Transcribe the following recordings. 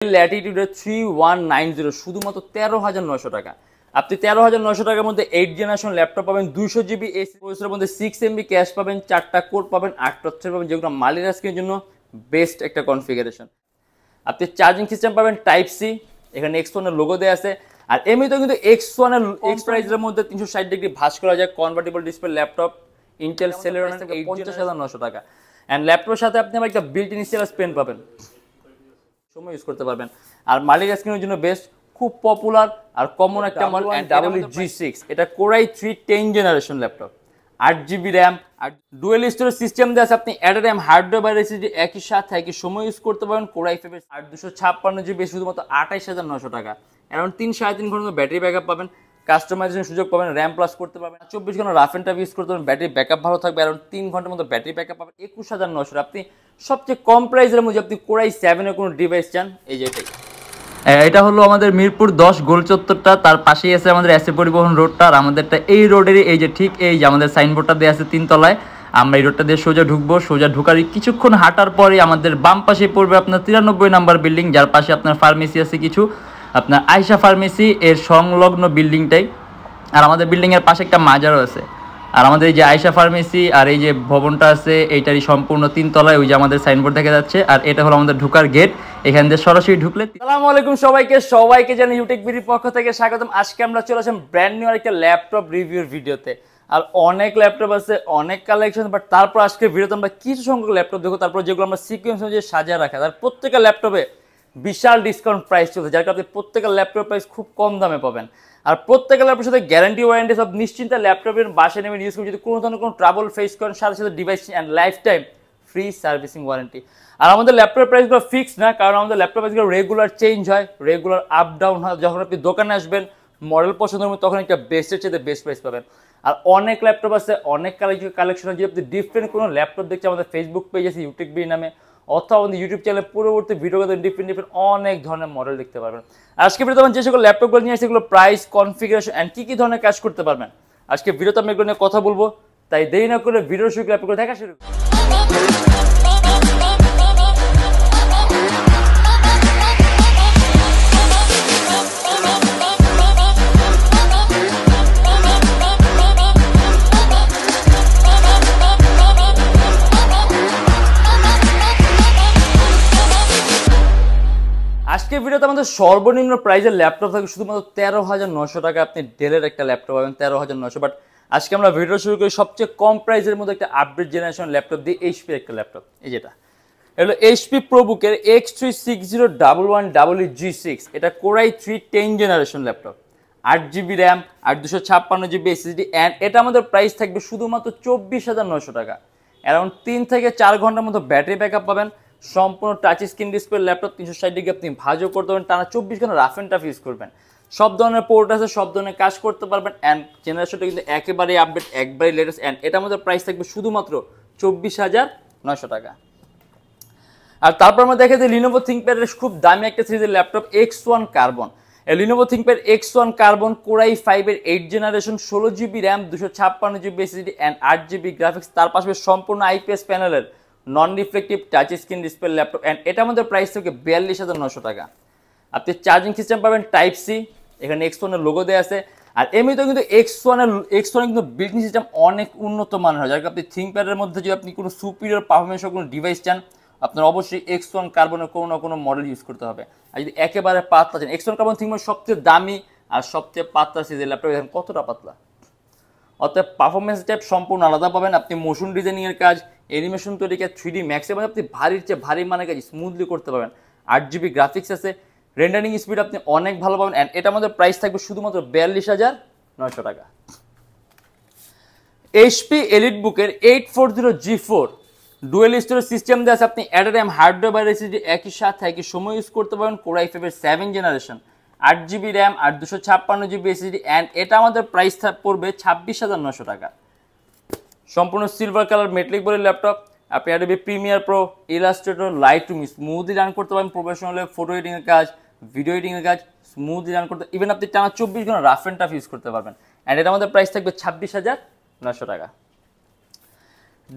ল্যাটিটিউডের 3190 শুধুমাত্র 13,900 টাকা। আপনি 13,900 টাকার মধ্যে 8 জেনারেশন ল্যাপটপ পাবেন, 200 জিবি এসি প্রসেসরের মধ্যে 6 এমবি ক্যাশ পাবেন, 4টা কোর পাবেন, 8টা থ্রেড পাবেন, যেগুলো মাল্টিটাস্কিংয়ের জন্য বেস্ট একটা কনফিগারেশন। আপনি চার্জিং সিস্টেম পাবেন টাইপ সি, এখানে X1 এর লোগো দেওয়া আছে। আর এমনিতেও কিন্তু X1 এর এক্স প্রাইসের মধ্যে 360 ডিগ্রি ভাঁজ করা যায় convertible display laptop Intel Celeron থেকে 50,900 টাকা। অ্যান্ড ল্যাপটপের সাথে আপনি আবার একটা বিল্ট ইন স্টাইলাস পেন পাবেন, সময় ইউজ করতে পারবেন। আর মাল্টিটাস্কিংয়ের জন্য বেস্ট, খুব পপুলার আর কমন একটা মডেল G6। এটা Core i3 10 generation laptop, 8 GB RAM আর ডুয়েল স্টোরেজ সিস্টেম দেওয়া আছে। আপনি অ্যাট এ টাইম হার্ডওয়্যার বা এসএসডি একই সাথে একই সময় ইউজ করতে পারবেন। Core i5 আর 256 জিবি শুধুমাত্র 28,900 টাকা। অ্যারাউন্ড 3-3.5 ঘন্টা ব্যাটারি ব্যাকআপ পাবেন, কাস্টমাইজেশন সুযোগ পাবেন, র্যাম প্লাস করতে পারবেন, 24 ঘন্টা রাফ এন্ড টাফ ইউজ করতে পারবেন, ব্যাটারি ব্যাকআপ ভালো থাকবে, অ্যারাউন্ড 3 ঘন্টার মতো ব্যাটারি ব্যাকআপ পাবেন। 21,900 আপনি সবচেয়ে কম প্রাইসের মধ্যে আপনি Core i7 এর কোনো ডিভাইস চান, এই যে এটাই। এটা হলো আমাদের মিরপুর 10 গোল চত্বরটা, তার পাশেই আছে আমাদের এসএ পরিবহন রোডটা। আর আমাদেরটা এই রোডেরই এই যে ঠিক এই যে আমাদের সাইনবোর্ডটা দেওয়া আছে 3 তলায়। আমরা এই রোডটা দিয়ে সোজা ঢুকবো, সোজা ঢুকার কিছুক্ষণ হাঁটার পরে আমাদের বাম পাশে পড়বে আপনার 93 নাম্বার বিল্ডিং, যার পাশে আপনার ফার্মেসি আছে কিছু, আপনার আয়শা ফার্মেসি এর সংলগ্ন বিল্ডিংটাই। আর আমাদের বিল্ডিংয়ের পাশে একটা মাজারও আছে। আর আমাদের এই যে আয়শা ফার্মেসি আর এই যে ভবনটা আছে এইটারই সম্পূর্ণ 3 তলায় ওই যে আমাদের সাইনবোর্ড দেখা যাচ্ছে। আর এটা হলো আমাদের ঢোকার গেট, এখান দিয়ে সরাসরি ঢুকলে। আসসালামু আলাইকুম সবাইকে জানি ইউটেক বিডির পক্ষ থেকে স্বাগতম। আজকে আমরা চলে আসলাম ব্র্যান্ড নিউ একটা ল্যাপটপ রিভিউর ভিডিওতে। আর অনেক ল্যাপটপ আছে, অনেক কালেকশন, বাট তারপর আজকে ভিডিওতে আমরা কিছু সংখ্যক ল্যাপটপ দেখো, তারপর যেগুলো আমরা সিকোয়েন্স অনুযায়ী সাজিয়ে রাখা। আর প্রত্যেকটা ল্যাপটপে বিশাল ডিসকাউন্ট প্রাইস চলছে, যার কারণে আপনি প্রত্যেকটা ল্যাপটপ প্রাইস খুব কম দামে পাবেন। আর প্রত্যেকটা ল্যাপটপের সাথে গ্যারান্টি ওয়ারেন্টি সব নিশ্চিন্তে ল্যাপটপের বাসায় নেবেন ইউজ করুন। যদি কোনো ধরনের কোনো ট্রাবল ফেস করেন, সাথে সাথে device and lifetime free servicing warranty. আর আমাদের ল্যাপটপের প্রাইসগুলো ফিক্স না, কারণ আমাদের ল্যাপটপ প্রাইসগুলো রেগুলার চেঞ্জ হয়, রেগুলার আপ ডাউন হয়। যখন আপনি দোকানে আসবেন মডেল পছন্দ হবে তখন একটা বেস্টের চেয়ে বেস্ট প্রাইস পাবেন। আর অনেক ল্যাপটপ আছে, অনেক কালেকশন আছে। যদি আপনি ডিফারেন্ট কোনো ল্যাপটপ দেখছেন, আমাদের ফেসবুক পেজ আছে ইউটেক বি নামে, অথবা আমাদের ইউটিউব চ্যানেলে পূর্ববর্তী ভিডিওতে ডিফারেন্ট অনেক ধরনের মডেল দেখতে পারবেন। আজকে ভিডিওতে আমি যে সকল ল্যাপটপগুলো নিয়ে আসছি সেগুলো প্রাইস, কনফিগারেশন অ্যান্ড কী ধরনের কাজ করতে পারবেন আজকে ভিডিওতে আমি এগুলো নিয়ে কথা বলবো। তাই দেরি না করে ভিডিও শুরু ল্যাপটপগুলো দেখা শুরু। আজকে ভিডিওতে আমাদের সর্বনিম্ন প্রাইসের ল্যাপটপ থাকবে শুধুমাত্র 13,900 টাকা। আপনি ডেলের একটা ল্যাপটপ পাবেন 13,900। বাট আজকে আমরা ভিডিও শুরু করি সবচেয়ে কম প্রাইসের মধ্যে একটা আপডেট জেনারেশন ল্যাপটপ দিয়ে, এইচপির একটা ল্যাপটপ। এই যেটা এগুলো এইচপি প্রোবুকের X36011 G6। এটা Core i3 10 generation laptop, 8 GB RAM আর 256 জিবি এসএসডি। অ্যান্ড এটা আমাদের প্রাইস থাকবে শুধুমাত্র 24,900 টাকা। অ্যারাউন্ড 3 থেকে 4 ঘন্টার মতো ব্যাটারি ব্যাকআপ পাবেন। সম্পূর্ণ touch screen display laptop, 360 degree আপনি ভাঁজও করতে পারবেন, টানা 24 ঘন্টা রাফ এন্ড টাফ ইউজ করবেন। সব ধরনের পোর্ট আছে, সব ধরনের কাজ করতে পারবেন। অ্যান্ড জেনারেশনটা কিন্তু একেবারেই আপডেট, একবারেই লেটেস্ট। অ্যান্ড এটা আমাদের প্রাইস থাকবে শুধুমাত্র 24,900 টাকা। আর তারপর আমরা দেখা যায় লিনোভো থিংকপ্যাডের খুব দামি একটা সিরিজের laptop X1 carbon. Lenovo ThinkPad X1 carbon Core i5 এর 8 generation, 16 GB RAM, 256 GB SSD and 8 GB graphics. তার পাশাপাশি সম্পূর্ণ আইপিএস প্যানেলের non reflective touch screen display laptop. And এটা আমাদের প্রাইস থেকে 42,900 টাকা। আপনি চার্জিং সিস্টেম পাবেন টাইপ সি, এখানে X1 এর লোগো দেওয়া আছে। আর এমনিতেও কিন্তু X1 কিন্তু বিল্ট ইন সিস্টেম অনেক উন্নত মানের হয়, যার আপনি থিংকপ্যাডের মধ্যে যদি আপনি কোনো সুপিরিয়র পারফরমেন্সের কোনো ডিভাইস চান, আপনার অবশ্যই X1 কার্বনের কোনো না কোনো মডেল ইউজ করতে হবে। আর যদি একেবারে পাতলা চান, X1 কার্বন থিংকপ্যাড সবচেয়ে দামি আর সবচেয়ে পাতলা সিরিজের ল্যাপটপ। এখন কতটা পাতলা, অর্থাৎ পারফরমেন্স টাইপ সম্পূর্ণ আলাদা পাবেন। আপনি মোশন ডিজাইনিংয়ের কাজ, অ্যানিমেশন তৈরি কাজ, 3D ম্যাক্সে মানে আপনি ভারীর চেয়ে ভারী মানের কাজ স্মুথলি করতে পারবেন। 8 জিবি গ্রাফিক্স আছে, রেন্ডারিং স্পিড আপনি অনেক ভালো পাবেন। অ্যান্ড এটা আমাদের প্রাইস থাকবে শুধুমাত্র 42,900 টাকা। এইচপি এলিটবুকের 840 G4 ডুয়েল স্টোরেজ সিস্টেম দেওয়া আছে। আপনি অ্যাট এ টাইম হার্ডওয়্যার বা এসএসডি একই সাথে একই সময় ইউজ করতে পারেন। Core i5 এর 7 জেনারেশন, 8 জিবি র্যাম আর 256 জিবি এসএসডি। অ্যান্ড এটা আমাদের প্রাইস পড়বে 26,900 টাকা। সম্পূর্ণ সিলভার কালার মেটালিক বডির ল্যাপটপ। আপনি Adobe Premiere Pro, Illustrator, Lightroom smoothly run করতে পারেন। প্রফেশনাল ফটো এডিটিংয়ের কাজ, ভিডিও এডিটিংয়ের কাজ স্মুথলি রান করতে, ইভেন আপনি টানা 24 ঘন্টা রাফ এন্ড টাফ ইউজ করতে পারবেন। অ্যান্ড এটা আমাদের প্রাইস থাকবে 26,900 টাকা।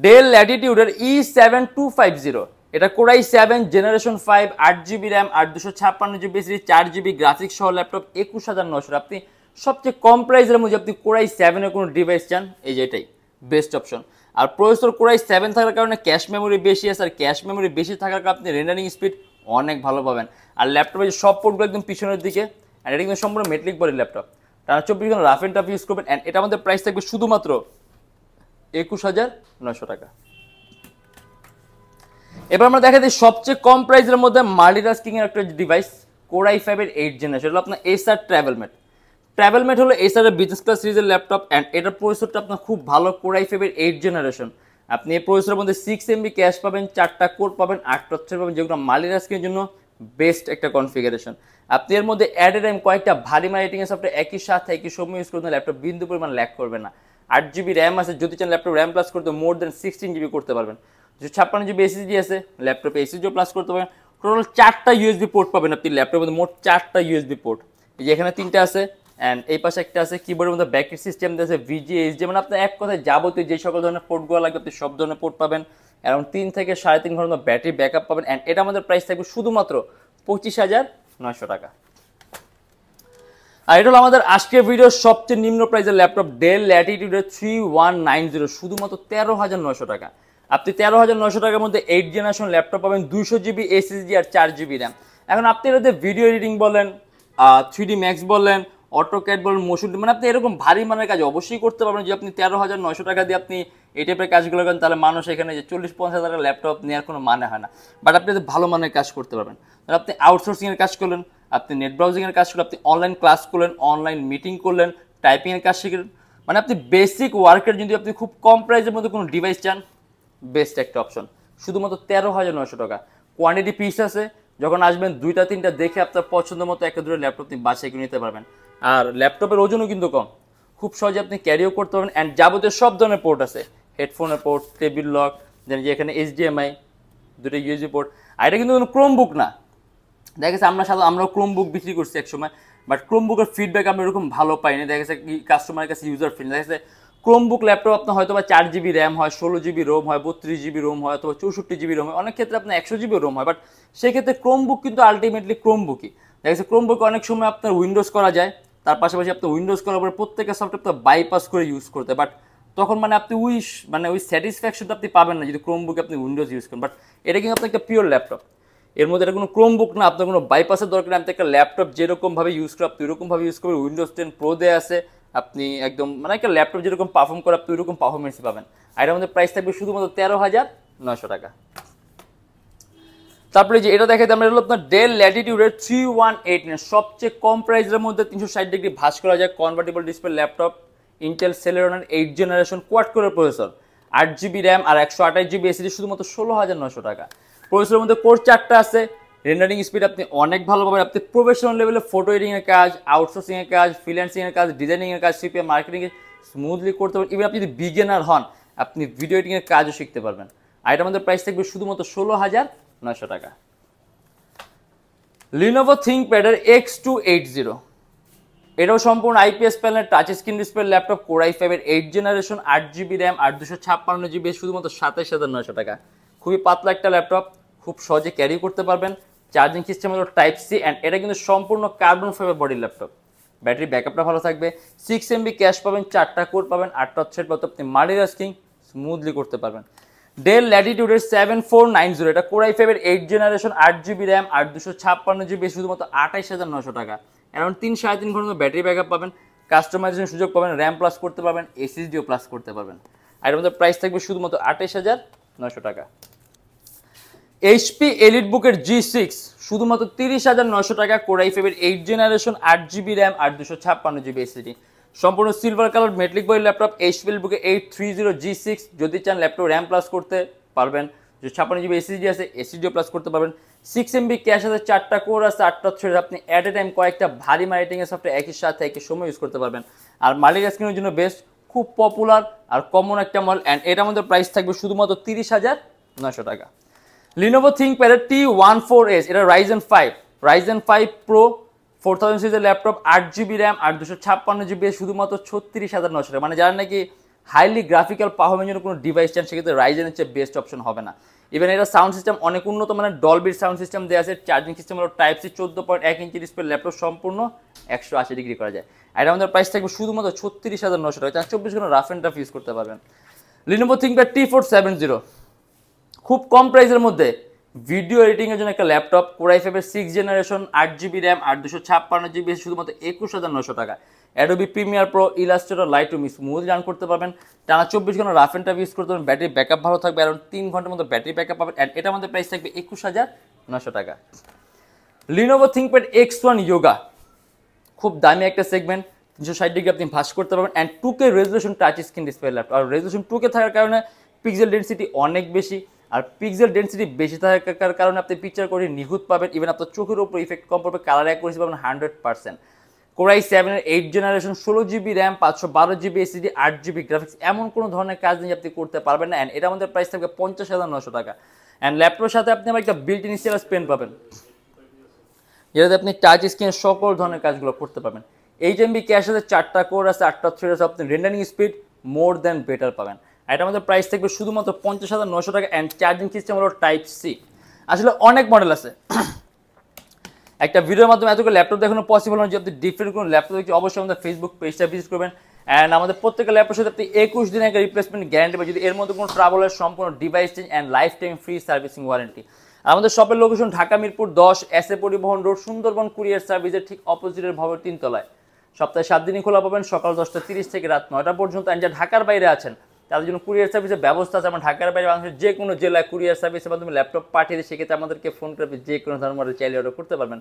ডেল ল্যাটিটিউডের E7250 এটা কোরাই 7 জেনারেশন 5 8GB র্যাম আর 256GB এসএসডি 4GB গ্রাফিক্স সহ ল্যাপটপ 21900। আপনি সবচেয়ে কম প্রাইসের মধ্যে আপনি কোরাই 7 এর কোনো ডিভাইস চান, এই যে এটাই বেস্ট অপশন। আর প্রসেসর কোরাই 7 থাকার কারণে ক্যাশ মেমোরি বেশি আছে, আর ক্যাশ মেমোরি বেশি থাকার কারণে আপনি রেন্ডারিং স্পিড অনেক ভালো পাবেন। আর ল্যাপটপের সব পোর্টগুলো একদম পিছনের দিকে, আর এটা কিন্তু সম্পূর্ণ মেটালিক বডির ল্যাপটপ, টানা 24 ঘন্টা রাফ এন্ড টাফ ইউজ করবেন। অ্যান্ড এটা আমাদের প্রাইস থাকবে শুধুমাত্র 21900 টাকা। এবার আমরা দেখা দিই সবচেয়ে কম প্রাইসের মধ্যে মাল্টিটাস্কিং এর একটা ডিভাইস কোরাই 5 এর 8 জেনারেশন, হলো আপনার এসার ট্রাভেলমেট। ট্রাভেলমেট হলো এসার এর বিজনেস ক্লাস সিরিজের ল্যাপটপ, অ্যান্ড এটার প্রসেসরটা আপনার খুব ভালো কোরাই 5 এর 8 জেনারেশন। আপনি এই প্রসেসরের মধ্যে 6 MB ক্যাশ পাবেন, 4টা কোর পাবেন, 8 টর্চার পাবেন, যেগুলো মাল্টিটাস্কিং এর জন্য বেস্ট একটা কনফিগারেশন। আপনি এর মধ্যে অ্যাট এ টাইম কয়েকটা ভারী মার্কেটিং এর সফটওয়্যার একই সাথে একই সময় ইউজ করতে ল্যাপটপ বিন্দু পরিমাণ ল্যাগ করবে না। 8GB র্যাম আছে, যদি চান ল্যাপটপ র্যাম প্লাস করতে মোর দেন 16GB করতে পারবেন। 56GB এসএসডি আছে, ল্যাপটপে এসএসডিও প্লাস করতে পারবেন। টোটাল 4টা ইউএসবি পোর্ট পাবেন আপনি ল্যাপটপের মধ্যে, মোট 4টা ইউএসবি পোর্ট। এই যে এখানে 3টা আছে, অ্যান্ড এই পাশে একটা আছে। কিবোর্ডের মধ্যে ব্যাকেট সিস্টেম আছে, VGA HDMI, মানে আপনার এক কথায় যাবতীয় যে সকল ধরনের পোর্টগুলো লাগবে আপনি সব ধরনের পোর্ট পাবেন। অ্যারাউন্ড 3 থেকে 3.5 ঘন্টার ব্যাটারি ব্যাকআপ পাবেন। অ্যান্ড এটা আমাদের প্রাইস থাকবে শুধুমাত্র 25900 টাকা। আর এটা হলো আমাদের আজকের ভিডিওর সবচেয়ে নিম্ন প্রাইসের ল্যাপটপ ডেল ল্যাটিটিউডের 3190, শুধুমাত্র 13900 টাকা। আপনি 13900 টাকার মধ্যে 8 জেনারেশন ল্যাপটপ পাবেন, 200GB এসএসডি আর 4GB র্যাম। এখন আপনি এটাতে ভিডিও এডিটিং বলেন, 3D ম্যাক্স বলেন, অটোক্যাড বলেন, মোশন, মানে আপনি এরকম ভারী মানের কাজ অবশ্যই করতে পারবেন। যে আপনি 13900 টাকা দিয়ে আপনি এই টাইপের কাজগুলো করেন, তাহলে মানুষ এখানে যে 40-50 হাজার টাকার ল্যাপটপ নেওয়ার কোনো মানে হয় না। বাট আপনি ভালো মানের কাজ করতে পারবেন। তাহলে আপনি আউটসোর্সিংয়ের কাজ করলেন, আপনি নেট ব্রাউজিংয়ের কাজ করলেন, আপনি অনলাইন ক্লাস করলেন, অনলাইন মিটিং করলেন, টাইপিংয়ের কাজ শিখলেন, মানে আপনি বেসিক ওয়ার্কের যদি আপনি খুব কম প্রাইসের মধ্যে কোনো ডিভাইস চান, বেস্ট একটা অপশন, শুধুমাত্র 13900 টাকা। কোয়ান্টিটি পিস আছে, যখন আসবেন 2টা-3টা দেখে আপনার পছন্দ মতো একটা দুটো ল্যাপটপ আপনি বাসায় কিনে নিতে পারবেন। আর ল্যাপটপের ওজনও কিন্তু কম, খুব সহজে আপনি ক্যারিও করতে পারবেন। অ্যান্ড যাবতীয় সব ধরনের পোর্ট আছে, হেডফোনের পোর্ট, টেবিল লক, যেন যে এখানে HDMI, 2টা USB পোর্ট। আর এটা কিন্তু কোনো ক্রোমবুক না। দেখা গেছে আমরাও ক্রোমবুক বিক্রি করছি একসময়, বাট ক্রোমবুকের ফিডব্যাক আমরা এরকম ভালো পাইনি। দেখা গেছে কাস্টমারের কাছে ইউজার ফ্রেন্ডলি। দেখা গেছে ক্রোমবুক ল্যাপটপ আপনার হয়তো বা 4GB র্যাম হয়, 16GB রোম হয়, 32GB রোম হয়, অথবা 64GB রোম হয়, অনেক ক্ষেত্রে আপনার 100GB রোম হয়। বাট সেক্ষেত্রে ক্রোমবুক কিন্তু আলটিমেটলি ক্রোমবুকই। দেখা গেছে ক্রোমবুকে অনেক সময় আপনার উইন্ডোজ করা যায়, তার পাশাপাশি আপনার উইন্ডোজ করার পরে প্রত্যেকটা সফটওয়্যার বাইপাস করে ইউজ করতে, বাট তখন মানে আপনি ওই স্যাটিসফ্যাকশনটা আপনি পাবেন না যদি ক্রোমবুকে আপনি উইন্ডোজ ইউজ করেন। বাট এটা কিন্তু আপনার একটা পিওর ল্যাপটপ, এর মধ্যে এটা কোনো ক্রোমবুক না, আপনার কোনো বাইপাসের দরকার নেই। আপনি একটা ল্যাপটপ যেরকমভাবে ইউজ করে আপনি ওরকমভাবে ইউজ করবেন। উইন্ডোজ 10 প্রো দেওয়া আছে, আপনি একদম মানে একটা ল্যাপটপ যেরকম পারফর্ম করে আপনি ওইরকম পারফরমেন্সই পাবেন। আর এর মধ্যে প্রাইস থাকবে শুধুমাত্র 13900 টাকা। তারপরে যে এটা দেখাতে আমরা হলো আপনার ডেল ল্যাটিটিউডের 3189, সবচেয়ে কম প্রাইসের মধ্যে 360 ডিগ্রি ভাঁজ করা যায় কনভার্টেবল ডিসপ্লে ল্যাপটপ, ইন্টেল সেলেরনের 8 জেনারেশন কোয়াড কোরের প্রসেসর, 8GB র্যাম আর 128GB এসএসডি, শুধুমাত্র 16900 টাকা। প্রসেসরের মধ্যে কোর 4টা আছে, রেন্ডারিং স্পিড আপনি অনেক ভালো পাবেন। আপনি প্রফেশনাল লেভেলে ফটো এডিটিংয়ের কাজ, আউটসোর্সিংয়ের কাজ, ফ্রিল্যান্সিংয়ের কাজ, ডিজাইনিংয়ের কাজ, সিপিএম মার্কেটিংয়ে স্মুথলি করতে পারবেন। ইভেন আপনি যদি বিগিনার হন, আপনি ভিডিও এডিটিংয়ের কাজও শিখতে পারবেন। আর এটার মধ্যে প্রাইস থাকবে শুধুমাত্র 16900 টাকা। লিনোভো থিংকপ্যাডের X280, এটাও সম্পূর্ণ IPS panel touch screen display laptop, core i 5 এর 8 জেনারেশন, 8GB র্যাম আর 256GB, শুধুমাত্র 27900 টাকা। খুবই পাতলা একটা ল্যাপটপ, খুব সহজে ক্যারি করতে পারবেন। চার্জিং সিস্টেম হলো Type-C, অ্যান্ড এটা কিন্তু সম্পূর্ণ কার্বন ফাইবার বডির ল্যাপটপ। ব্যাটারি ব্যাকআপটা ভালো থাকবে, 6 MB ক্যাশ পাবেন, 4টা কোর পাবেন, 8টা থ্রেড পাবেন, আপনি মাল্টিটাস্কিং স্মুথলি করতে পারবেন। ডেল ল্যাটিটিউডের 7490, এটা কোরাই 5 এর 8 জেনারেশন, 8GB র্যাম আর 256GB, শুধুমাত্র 28900 টাকা। অ্যারাউন্ড 3-3.5 ঘন্টার ব্যাটারি ব্যাকআপ পাবেন, কাস্টমাইজেশন সুযোগ পাবেন, র্যাম প্লাস করতে পারবেন, এসএসডিও প্লাস করতে পারবেন। আর এর মধ্যে প্রাইস থাকবে শুধুমাত্র 28900 টাকা। HP এলিটবুকের G6, শুধুমাত্র 30900 টাকা, কোরাই 5 এর 8 জেনারেশন, 8GB র্যাম আর 256GB এসএসডি, সম্পূর্ণ silver colour metallic body laptop. HP এলিটবুকের 830 G6, যদি চান ল্যাপটপ র্যাম প্লাস করতে পারবেন, 56GB এসএসডি আছে, এসএসডিও প্লাস করতে পারবেন। 6 MB ক্যাশ আছে, 4টা কোর আছে, 8টা থ্রেড, আপনি অ্যাট এ টাইম কয়েকটা ভারী মার্কেটিংয়ের সফটওয়্যার একই সাথে একই সময় ইউজ করতে পারবেন। আর মাল্টিটাস্কিংয়ের জন্য বেস্ট, খুব পপুলার আর কমন একটা মডেল। অ্যান্ড এটার মধ্যে প্রাইস থাকবে শুধুমাত্র 30900 টাকা। লিনোভো থিংকপ্যাড T14S, এটা Ryzen 5 Pro 4000 সিরিজের ল্যাপটপ, 8GB র্যাম আর 256GB, শুধুমাত্র 36900 টাকা। মানে যারা নাকি হাইলি গ্রাফিক্যাল পারফরমেন্সের জন্য কোনো ডিভাইস চান, সেক্ষেত্রে রাইজেনের চেয়ে বেস্ট অপশন হবে না। ইভেন এটা সাউন্ড সিস্টেম অনেক উন্নত মানের ডলবির সাউন্ড সিস্টেম দেওয়া আছে। চার্জিং সিস্টেম হলো type C, 14.1 inch display, laptop সম্পূর্ণ 180 ডিগ্রি করা যায়। আর আমাদের প্রাইস থাকবে শুধুমাত্র 36,900 টাকা, 24 ঘন্টা রাফ অ্যান্ড টাফ ইউজ করতে পারবেন। Lenovo ThinkPad T470 খুব কম প্রাইসের মধ্যে ভিডিও এডিটিংয়ের জন্য একটা ল্যাপটপ, Core i5 এর 6th জেনারেশন, 8GB র্যাম আর 256GB, শুধুমাত্র 21,900 টাকা। Adobe Premiere Pro, Illustrator, Lightroom smooth run করতে পারবেন, টানা 24 ঘন্টা রাফ অ্যান্ড টাফ ইউজ করতে পারবেন, ব্যাটারি ব্যাকআপ ভালো থাকবে, অ্যারাউন্ড 3 ঘন্টার মতো ব্যাটারি ব্যাকআপ পাবেন। অ্যান্ড এটা আমাদের প্রাইস থাকবে 21,900 টাকা। Lenovo ThinkPad X1 Yoga খুব দামি একটা সেগমেন্ট, 360 ডিগ্রি আপনি ভাঁজ করতে পারবেন। And 2K resolution touch screen display laptop. আর রেজলিউশন 2K থাকার কারণে পিক্সেল ডেন্সিটি অনেক বেশি, আর পিক্সেল ডেন্সিটি বেশি থাকার কারণে আপনি পিকচার করে নিখুঁত পাবেন। ইভেন আপনার চোখের উপর ইফেক্ট কম পড়বে, কালার অ্যাকুরেসি পাবেন 100%। Core i7 এর 8th generation, 16GB RAM, 512GB SSD, 8GB graphics, এমন কোনো ধরনের কাজ নিয়ে আপনি করতে পারবেন না। অ্যান্ড এটা আমাদের প্রাইস থাকবে 50,900 টাকা। অ্যান্ড ল্যাপটপের সাথে আপনি আবার একটা বিল্ট ইন স্টাইলাস পেন পাবেন, যেটাতে আপনি টাচ স্ক্রিনের সকল ধরনের কাজগুলো করতে পারবেন। 8MB ক্যাশ আছে, 4টা কোর আছে, 8টা থ্রেড আছে, আপনি rendering speed more than better পাবেন। আর এটা আমাদের প্রাইস থাকবে শুধুমাত্র 50,900 টাকা। অ্যান্ড চার্জিং সিস্টেম হলো টাইপ সি। আসলে অনেক মডেল আছে, একটা ভিডিওর মাধ্যমে এতগুলো ল্যাপটপ দেখানো পসিবল নয়। যদি আপনি ডিফারেন্ট কোনো ল্যাপটপ দেখছি, অবশ্যই আমাদের ফেসবুক পেজটা ভিজিট করবেন। অ্যান্ড আমাদের প্রত্যেকটা ল্যাপটপের সাথে আপনি 21 দিনের একটা রিপ্লেসমেন্ট গ্যারান্টি পাবেন, যদি এর মধ্যে কোনো ট্রাবল হয়, সম্পূর্ণ device change and lifetime free servicing warranty. আর আমাদের শপের location Dhaka Mirpur 10, S A Paribahan road, Sundarban courier সার্ভিসের ঠিক অপোজিটের ভবন 3 তলায়। সপ্তাহে 7 দিনই খোলা পাবেন, সকাল 10:30 থেকে রাত 9টা পর্যন্ত। অ্যান্ড যারা ঢাকার বাইরে আছেন তাদের জন্য কুরিয়ার সার্ভিসের ব্যবস্থা আছে। আমরা ঢাকার বাইরে বাংলাদেশের যে কোনো জেলায় কুরিয়ার সার্ভিসের মাধ্যমে ল্যাপটপ পাঠিয়ে দিই, সেক্ষেত্রে আমাদেরকে ফোন করে যে কোনো ধরনের মডেল চাইলে অর্ডার করতে পারবেন।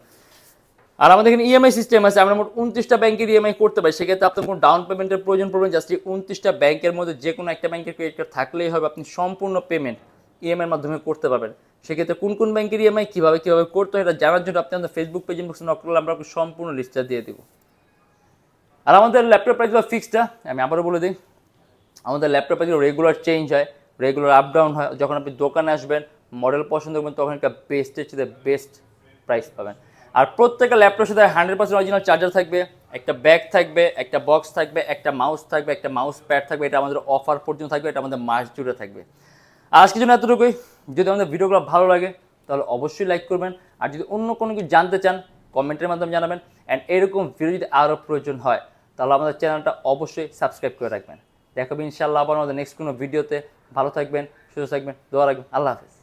আর আমাদের এখানে ইএমআই সিস্টেম আছে, আমরা মোট 29টা ব্যাংকের ইএমআই করতে পারি। সেক্ষেত্রে আপনার কোনো ডাউন পেমেন্টের প্রয়োজন পড়বে না, জাস্ট 29টা ব্যাংকের মধ্যে যে কোনো একটা ব্যাংকের ক্রেডিট কার্ড থাকলেই হবে, আপনি সম্পূর্ণ পেমেন্ট ইএমআইয়ের মাধ্যমে করতে পারবেন। সেক্ষেত্রে কোন কোন ব্যাংকের ইএমআই কীভাবে করতে হয় এটা জানার জন্য আপনি আমাদের ফেসবুক পেজ ইনবক্সে নক করলে আমরা আপনাকে সম্পূর্ণ লিস্টটা দিয়ে দেবো। আর আমাদের ল্যাপটপ প্রাইসগুলো ফিক্সডটা আমি আবারও বলে দিই, আমাদের ল্যাপটপ প্রাইসগুলো রেগুলার চেঞ্জ হয়, রেগুলার আপ ডাউন হয়। যখন আপনি দোকানে আসবেন, মডেল পছন্দ করবেন, তখন একটা বেস্টের চেয়ে বেস্ট প্রাইস পাবেন। আর প্রত্যেকটা ল্যাপটপের সাথে 100% অরিজিনাল চার্জার থাকবে, একটা ব্যাগ থাকবে, একটা বক্স থাকবে, একটা মাউস থাকবে, একটা মাউস প্যাড থাকবে। এটা আমাদের অফার পর্যন্ত থাকবে, এটা আমাদের মাস জুড়ে থাকবে। আর আজকের জন্য এতটুকুই। যদি আমাদের ভিডিওগুলো ভালো লাগে তাহলে অবশ্যই লাইক করবেন, আর যদি অন্য কোনো কিছু জানতে চান কমেন্টের মাধ্যমে জানাবেন। অ্যান্ড এরকম ভিডিও যদি আরও প্রয়োজন হয় তাহলে আমাদের চ্যানেলটা অবশ্যই সাবস্ক্রাইব করে রাখবেন। দেখাবেন ইনশাআল্লাহ আবার আমাদের নেক্সট কোনো ভিডিওতে। ভালো থাকবেন, সুস্থ থাকবেন, দোয়া রাখবেন। আল্লাহ হাফেজ।